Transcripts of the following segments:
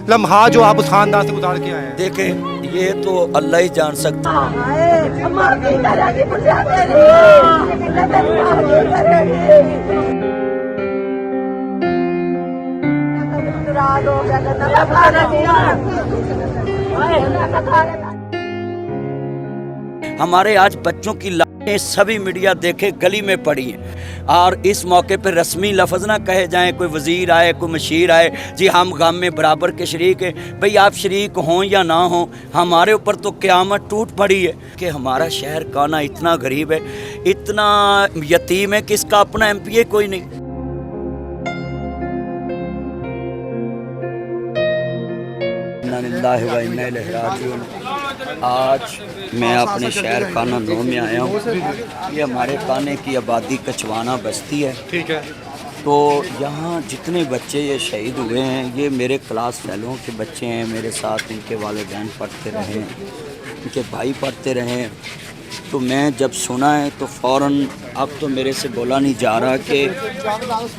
लम्हा जो आप उस खानदान से गुजार के आए हैं? देखें, ये तो अल्लाह ही जान सकता हमारे आज बच्चों की लाशें सभी मीडिया देखे गली में पड़ी हैं, और इस मौके पर रस्मी लफ्ज़ ना कहे जाएं, कोई वज़ीर आए, कोई मशीर आए, जी हम गम में बराबर के शरीक हैं। भाई आप शरीक हों या ना हों, हमारे ऊपर तो क़यामत टूट पड़ी है कि हमारा शहर काना इतना गरीब है, इतना यतीम है कि इसका अपना MPA कोई नहीं। आज मैं अपने शहर काना 9 में आया हूँ। ये हमारे काने की आबादी कचवाना बस्ती है। ठीक है। तो यहाँ जितने बच्चे ये शहीद हुए हैं, ये मेरे क्लास फेलों के बच्चे हैं। मेरे साथ इनके वालिदैन पढ़ते रहे, इनके भाई पढ़ते रहे। तो मैं जब सुना है तो फ़ौरन, अब तो मेरे से बोला नहीं जा रहा कि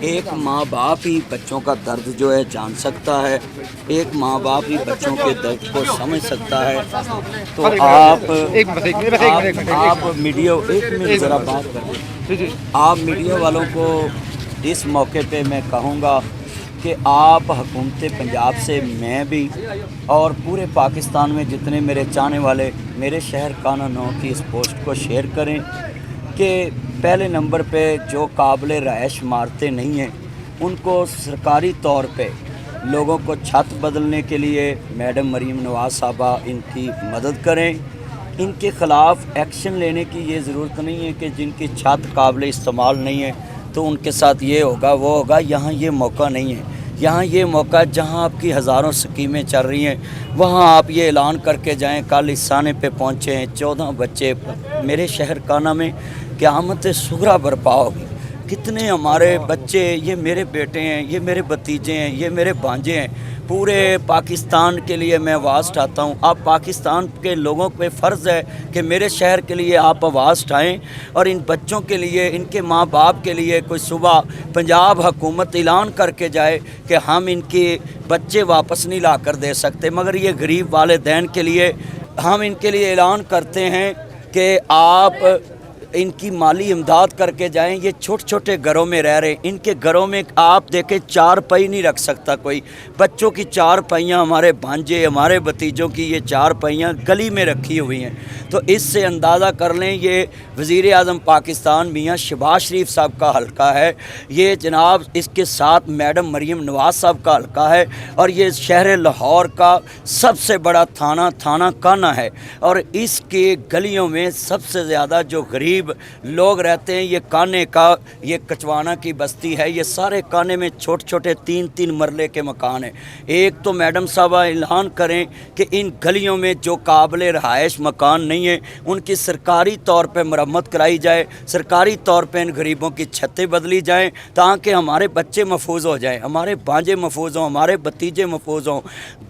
एक माँ बाप ही बच्चों का दर्द जो है जान सकता है, एक माँ बाप ही बच्चों के दर्द को समझ सकता है। तो आप मीडिया, एक मिनट ज़रा बात करें। आप मीडिया वालों को इस मौके पे मैं कहूँगा कि आप हुकूमत पंजाब से, मैं भी और पूरे पाकिस्तान में जितने मेरे चाहने वाले मेरे शहर काना 9 की इस पोस्ट को शेयर करें कि पहले नंबर पे जो काबिल रहायश इमारतें नहीं हैं, उनको सरकारी तौर पे लोगों को छत बदलने के लिए मैडम मरीम नवाज़ साहबा इनकी मदद करें। इनके ख़िलाफ़ एक्शन लेने की ये ज़रूरत नहीं है कि जिनकी छत काबिल इस्तेमाल नहीं है तो उनके साथ ये होगा वो होगा। यहाँ ये मौका नहीं है। यहाँ ये मौका, जहाँ आपकी हज़ारों स्कीमें चल रही हैं, वहाँ आप ये ऐलान करके जाएं। कल इस साने पे पहुँचे हैं 14 बच्चे। मेरे शहर काना में क़यामत सुगरा बर्पा होगी। कितने हमारे बच्चे, ये मेरे बेटे हैं, ये मेरे भतीजे हैं, ये मेरे भांजे हैं। पूरे पाकिस्तान के लिए मैं आवाज़ उठाता हूँ। आप पाकिस्तान के लोगों पे फ़र्ज़ है कि मेरे शहर के लिए आप आवाज़ उठाएँ, और इन बच्चों के लिए, इनके माँ बाप के लिए कोई सुबह पंजाब हुकूमत ऐलान करके जाए कि हम इनके बच्चे वापस नहीं ला कर दे सकते, मगर ये गरीब वालिदैन के लिए हम इनके लिए ऐलान करते हैं कि आप इनकी माली इमदाद करके जाएं। ये छोटे छोटे घरों में रह रहे हैं। इनके घरों में आप देखें 4 पाई नहीं रख सकता कोई। बच्चों की 4 पाइयाँ, हमारे भांजे, हमारे भतीजों की ये 4 पाइयाँ गली में रखी हुई हैं। तो इससे अंदाज़ा कर लें, ये वज़ीर आज़म पाकिस्तान मियाँ शहबाज शरीफ साहब का हल्का है। ये जनाब, इसके साथ मैडम मरीम नवाज़ साहब का हल्का है, और ये शहर लाहौर का सबसे बड़ा थाना काना है। और इसके गलियों में सबसे ज़्यादा जो गरीब लोग रहते हैं, ये काने का, ये कचवाना की बस्ती है। ये सारे काने में छोटे छोटे 3-3 मरले के मकान हैं। एक तो मैडम साहबा ऐलान करें कि इन गलियों में जो काबिल रहायश मकान नहीं है, उनकी सरकारी तौर पे मरम्मत कराई जाए, सरकारी तौर पे इन गरीबों की छतें बदली जाएं, ताकि हमारे बच्चे महफूज हो जाएं, हमारे भांजे महफूज हों, हमारे भतीजे महफूज हों।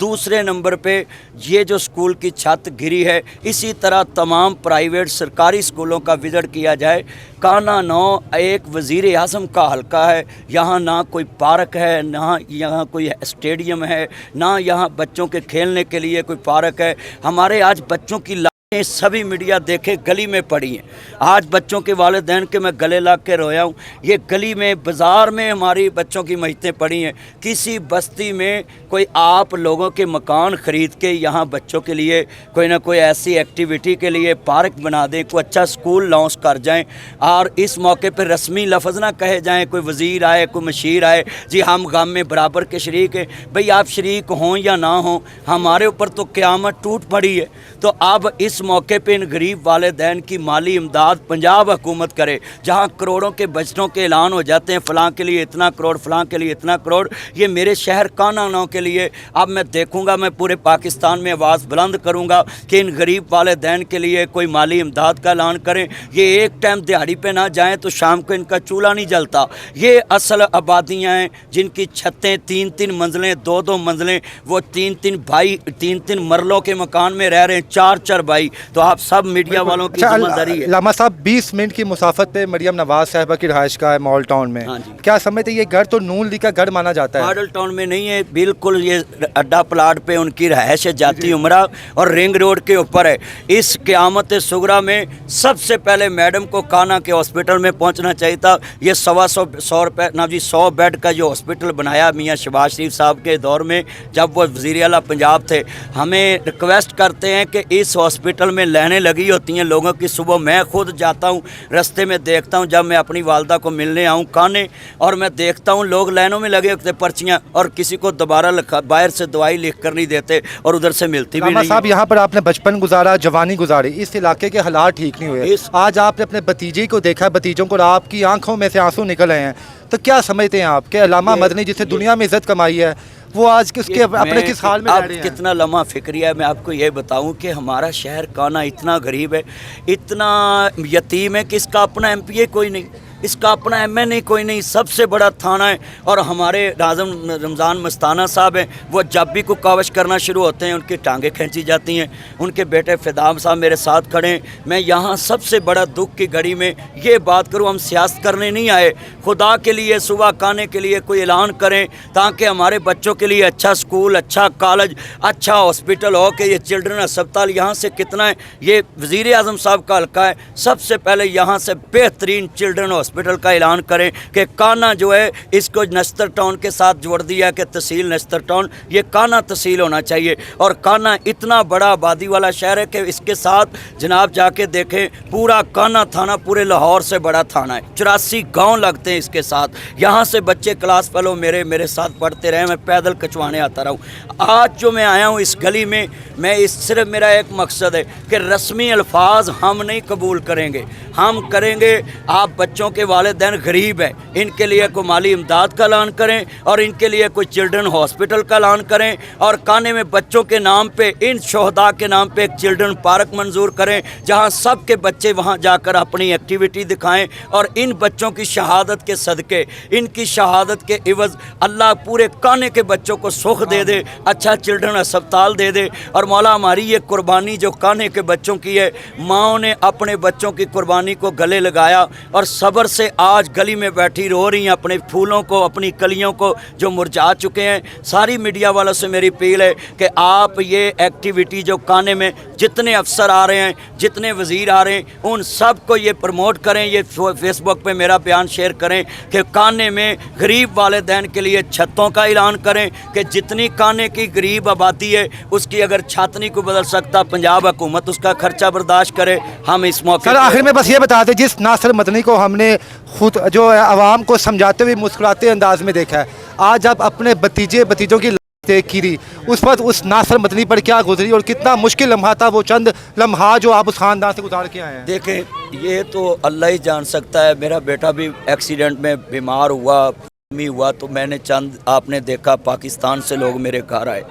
दूसरे नंबर पे ये जो स्कूल की छत गिरी है, इसी तरह तमाम प्राइवेट सरकारी स्कूलों का विज़िट किया जाए। काना 9 एक वज़ीर आज़म का हल्का है। यहाँ ना कोई पार्क है, ना यहाँ कोई स्टेडियम है, ना यहाँ बच्चों के खेलने के लिए कोई पार्क है। हमारे आज बच्चों की सभी मीडिया देखे गली में पड़ी हैं। आज बच्चों के वालिदैन के मैं गले लग के रोया हूँ। ये गली में, बाज़ार में हमारी बच्चों की मैयतें पड़ी हैं। किसी बस्ती में कोई आप लोगों के मकान ख़रीद के यहाँ बच्चों के लिए कोई ना कोई ऐसी एक्टिविटी के लिए पार्क बना दें, कोई अच्छा स्कूल लॉन्च कर जाएं, और इस मौके पर रस्मी लफ्ज़ ना कहे जाएं, कोई वज़ीर आए, कोई मशीर आए, जी हम गम में बराबर के शरीक हैं। भाई आप शरीक हों या ना हों, हमारे ऊपर तो क़यामत टूट पड़ी है। तो अब इस इस मौके पे इन गरीब वालिदैन की माली इमदाद पंजाब हुकूमत करे। जहाँ करोड़ों के बजटों के ऐलान हो जाते हैं, फ़लाँ के लिए इतना करोड़, फ़लाँ के लिए इतना करोड़, ये मेरे शहर कानानौ के लिए अब मैं देखूँगा, मैं पूरे पाकिस्तान में आवाज़ बुलंद करूँगा कि इन गरीब वालिदैन के लिए कोई माली इमदाद का ऐलान करें। ये एक टाइम दिहाड़ी पे ना जाएँ तो शाम को इनका चूल्हा नहीं जलता। ये असल आबादियाँ हैं जिनकी छतें 3-3 मंजिलें, 2-2 मंजिलें, वो 3-3 भाई 3-3 मरलों के मकान में रह रहे हैं, 4-4 भाई। तो आप सब मीडिया वालों की जिम्मेदारी है। लामा साहब 20 मिनट की मुसाफत पे मरियम नवाज साहिबा की रहायश का है मॉल टाउन में। हाँ जी। क्या समझते ये घर तो नून लीग का घर माना जाता है? मॉडल टाउन में नहीं है, बिल्कुल ये अड्डा प्लाट पे उनकी रहायश है, जाती उमरा और रिंग रोड के ऊपर है। इस क़यामत सुगरा में सबसे पहले मैडम को काना के हॉस्पिटल में पहुंचना चाहिए था। ये 100 रुपये ना जी 100 बेड का जो हॉस्पिटल बनाया मियाँ शहबाज शरीफ साहब के दौर में जब वो वज़ीर आला पंजाब थे, हमें रिक्वेस्ट करते हैं कि इस हॉस्पिटल में लाइनें लगी होती हैं लोगों की। सुबह मैं खुद जाता हूँ, रास्ते में देखता हूँ, जब मैं अपनी वालदा को मिलने आऊँ काने, और मैं देखता हूँ लोग लाइनों में लगे होते पर्चियाँ, और किसी को दोबारा बाहर से दवाई लिख कर नहीं देते और उधर से मिलती भी नहीं। साहब यहाँ पर आपने बचपन गुजारा, जवानी गुजारी, इस इलाके के हालात ठीक नहीं हुए। आज आपने अपने भतीजे को देखा, भतीजों को, आपकी आंखों में से आंसू निकल आए हैं, तो क्या समझते हैं आप कि अल्लामा मदनी जिसने दुनिया में इज्जत कमाई है वो आज किसके अपने किस हाल में रह रहे हैं? कितना लम्हा फिक्रिया है। मैं आपको ये बताऊं कि हमारा शहर काना इतना गरीब है, इतना यतीम है कि इसका अपना MPA कोई नहीं, इसका अपना MNA कोई नहीं, सबसे बड़ा थाना है। और हमारे नाज़म रमज़ान मस्ताना साहब हैं, वो जब भी कोई कावश करना शुरू होते हैं उनकी टांगें खींची जाती हैं। उनके बेटे फ़िदाम साहब मेरे साथ खड़े हैं। मैं यहाँ सबसे बड़ा दुख की घड़ी में ये बात करूँ, हम सियासत करने नहीं आए, खुदा के लिए सुबह खाने के लिए कोई ऐलान करें ताकि हमारे बच्चों के लिए अच्छा स्कूल, अच्छा कॉलेज, अच्छा हॉस्पिटल हो। कि ये चिल्ड्रन अस्पताल यहाँ से कितना है, ये वज़ीर आज़म साहब का हल्का है, सबसे पहले यहाँ से बेहतरीन चिल्ड्रन हॉस्पिटल का ऐलान करें कि काना जो है इसको नश्तर टाउन के साथ जोड़ दिया कि तहसील नश्तर टाउन, ये काना तहसील होना चाहिए। और काना इतना बड़ा आबादी वाला शहर है कि इसके साथ जनाब जाके देखें, पूरा काना थाना पूरे लाहौर से बड़ा थाना है, 84 गांव लगते हैं इसके साथ। यहाँ से बच्चे क्लास फेलो मेरे साथ पढ़ते रहे, मैं पैदल कचवाने आता रहा हूँ। आज जो मैं आया हूँ इस गली में, मैं इस सिर्फ मेरा एक मकसद है कि रस्मी अल्फाज हम नहीं कबूल करेंगे, हम करेंगे आप बच्चों के वालिदैन गरीब है, इनके लिए कोई माली इमदाद का ऐलान करें और इनके लिए कोई चिल्ड्रन हॉस्पिटल का ऐलान करें। और काने में बच्चों के नाम पे, इन शोहदा के नाम पे एक चिल्ड्रन पार्क मंजूर करें जहां सब के बच्चे वहां जाकर अपनी एक्टिविटी दिखाएं। और इन बच्चों की शहादत के सदके, इनकी शहादत के इवज़ अल्लाह पूरे काने के बच्चों को सुख दे दे, अच्छा चिल्ड्रन अस्पताल दे दे। और मौला हमारी ये कुर्बानी जो काने के बच्चों की है, माँओं ने अपने बच्चों की कुर्बानी को गले लगाया और सब्र से आज गली में बैठी रो रही हैं, अपने फूलों को, अपनी कलियों को जो मुरझा चुके हैं। सारी मीडिया वालों से मेरी अपील है कि आप ये एक्टिविटी जो काने में जितने अफसर आ रहे हैं, जितने वज़ीर आ रहे हैं, उन सब को ये प्रमोट करें, ये फेसबुक पे मेरा बयान शेयर करें कि काने में गरीब वालिदैन के लिए छतों का ऐलान करें कि जितनी काने की गरीब आबादी है उसकी अगर छत नहीं को बदल सकता, पंजाब हुकूमत उसका खर्चा बर्दाश्त करे। हम इस मौके सर आखिर में बस ये बता दें, जिस नासिर मदनी को हमने खुद जो आवाम को समझाते हुए मुस्कुराते अंदाज में देखा है, आज आप अपने भतीजों की कीरी उस पर, उस नासिर मदनी पर क्या गुजरी और कितना मुश्किल लम्हा था वो चंद लम्हा जो आप उस खानदान से गुजार के आए हैं? देखें, ये तो अल्लाह ही जान सकता है। मेरा बेटा भी एक्सीडेंट में बीमार हुआ तो मैंने चंद, आपने देखा पाकिस्तान से लोग मेरे घर आए,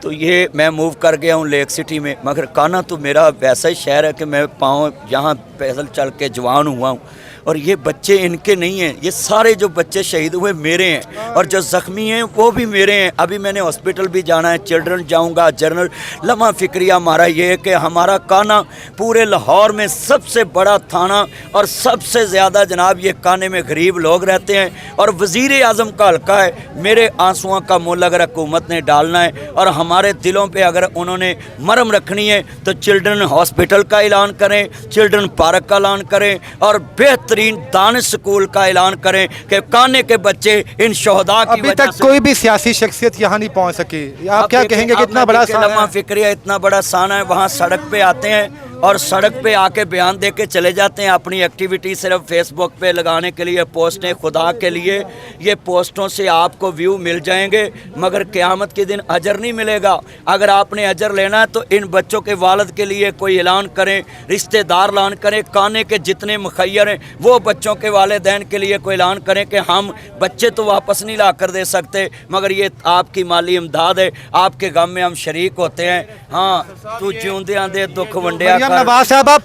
तो ये मैं मूव कर गया हूँ लेक सिटी में। मगर काना तो मेरा वैसा ही शहर है कि मैं पाँव यहाँ पैदल चल के जवान हुआ हूँ। और ये बच्चे इनके नहीं हैं, ये सारे जो बच्चे शहीद हुए मेरे हैं, और जो ज़ख्मी हैं वो भी मेरे हैं। अभी मैंने हॉस्पिटल भी जाना है, चिल्ड्रन जाऊंगा, जनरल। लम्हा फिक्रिया हमारा ये है कि हमारा काना पूरे लाहौर में सबसे बड़ा थाना और सबसे ज़्यादा जनाब ये काने में गरीब लोग रहते हैं। और वज़ीर आज़म का हल्का है, मेरे आंसुओं का मोल अगर हुकूमत ने डालना है और हमारे दिलों पर अगर उन्होंने मरहम रखनी है तो चिल्ड्रन हॉस्पिटल का ऐलान करें, चिल्ड्रन पार्क का ऐलान करें और बेहतरीन दानिश स्कूल का ऐलान करें कि काने के बच्चे इन शोहदा की अभी तक कोई भी सियासी शख्सियत यहाँ नहीं पहुँच सकी। आप क्या कहेंगे कि इतना बड़ा लम्हा फिक्रिया इतना बड़ा साना है, वहाँ सड़क पे आते हैं और सड़क पे आके बयान दे के चले जाते हैं। अपनी एक्टिविटी सिर्फ फेसबुक पे लगाने के लिए पोस्टें, खुदा के लिए ये पोस्टों से आपको व्यू मिल जाएंगे, मगर क़यामत के दिन अजर नहीं मिलेगा। अगर आपने अजर लेना है तो इन बच्चों के वालिद के लिए कोई ऐलान करें, रिश्तेदार ऐलान करें, काने के जितने मुखैर हैं वो बच्चों के वालिदैन के लिए कोई ऐलान करें कि हम बच्चे तो वापस नहीं ला कर दे सकते, मगर ये आपकी माली इमदाद है, आपके गम में हम शरीक होते हैं। हाँ, तू जिਉਂਦਿਆਂ ਦੇ दुख वंडिया मरियम नवाज साहबा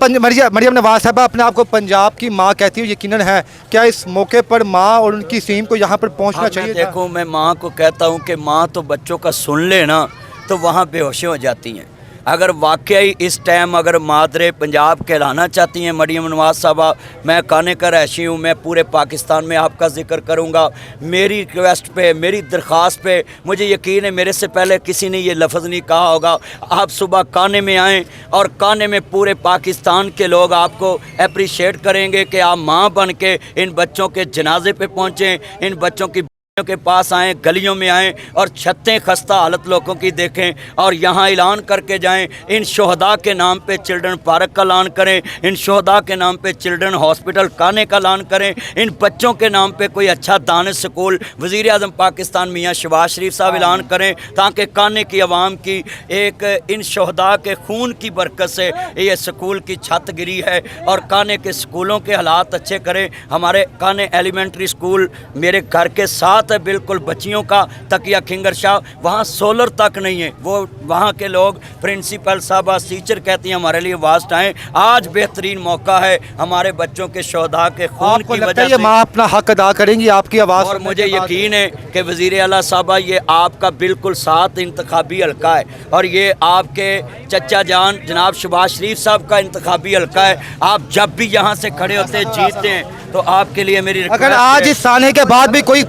मरियम नवाज साहबा अपने आप को पंजाब की माँ कहती है, यकीनन है। क्या इस मौके पर माँ और उनकी टीम को यहाँ पर पहुँचना चाहिए? देखो, मैं माँ को कहता हूँ कि माँ तो बच्चों का सुन ले ना तो वहाँ बेहोशी हो जाती हैं। अगर वाकई इस टाइम अगर मादरे पंजाब कहलाना चाहती हैं मरियम नवाज साहबा, मैं काने का रहशी हूँ, मैं पूरे पाकिस्तान में आपका जिक्र करूँगा। मेरी रिक्वेस्ट पे, मेरी दरख्वास्त पे मुझे यकीन है मेरे से पहले किसी ने ये लफ्ज़ नहीं कहा होगा। आप सुबह काने में आएँ और काने में पूरे पाकिस्तान के लोग आपको अप्रिशिएट करेंगे कि आप माँ बन के इन बच्चों के जनाजे पे पहुँचें, इन बच्चों की के पास आएँ, गलियों में आएँ और छतें खस्ता हालत लोगों की देखें और यहाँ ऐलान करके जाएं। इन शोहदा के नाम पे चिल्ड्रन पार्क का ऐलान करें, इन शोहदा के नाम पे चिल्ड्रन हॉस्पिटल काने का ऐलान करें, इन बच्चों के नाम पे कोई अच्छा दानिश स्कूल वज़ीर आज़म पाकिस्तान मियाँ शहबाज शरीफ साहब ऐलान करें, ताकि काने की आवाम की एक इन शोहदा के खून की बरकत से ये स्कूल की छत गिरी है और काने के स्कूलों के हालात अच्छे करें। हमारे काने एलिमेंट्री स्कूल मेरे घर के साथ है, बिल्कुल बच्चियों का तकिया खिंगर शाह, वहाँ सोलर तक नहीं है। वो वहाँ के लोग प्रिंसिपल साहबा, टीचर कहती हैं हमारे लिए आवाज़ उठाएं। आज बेहतरीन मौका है हमारे बच्चों के शोहदा के खून की वजह से। माँ अपना हक अदा करेंगी आपकी आवाज़, और मुझे यकीन है कि वज़ीर आला साहबा ये आपका बिल्कुल साथ इंतखाबी हल्का है और ये आपके चचा जान जनाब शहबाज शरीफ साहब का इंतखाबी हल्का है। आप जब भी यहाँ से खड़े होते हैं, जीतते हैं, तो आपके लिए मेरी अगर आज इस आने के बाद भी कोई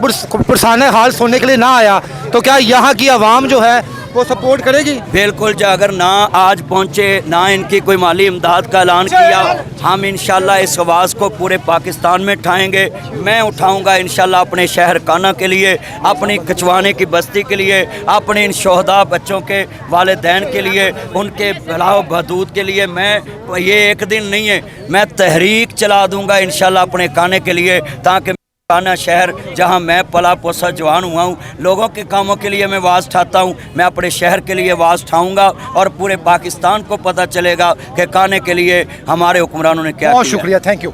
पुरसाने हाल सुनने के लिए ना आया तो क्या यहाँ की आवाम जो है वो सपोर्ट करेगी? बिल्कुल, जो अगर ना आज पहुँचे, ना इनकी कोई माली इमदाद का ऐलान किया, हम इंशाल्लाह इस आवाज़ को पूरे पाकिस्तान में उठाएंगे। मैं उठाऊंगा इंशाल्लाह अपने शहर काना के लिए, अपनी कचवाने की बस्ती के लिए, अपने इन शोहदा बच्चों के वालिदैन के लिए, उनके भलाओ बहदूद के लिए। मैं ये एक दिन नहीं है, मैं तहरीक चला दूँगा इंशाल्लाह अपने काने के लिए, ताकि काना शहर जहां मैं पला पोसा जवान हुआ हूं, लोगों के कामों के लिए मैं आवाज़ उठाता हूं। मैं अपने शहर के लिए आवाज़ उठाऊंगा और पूरे पाकिस्तान को पता चलेगा कि काने के लिए हमारे हुक्मरानों ने क्या किया। बहुत शुक्रिया, थैंक यू।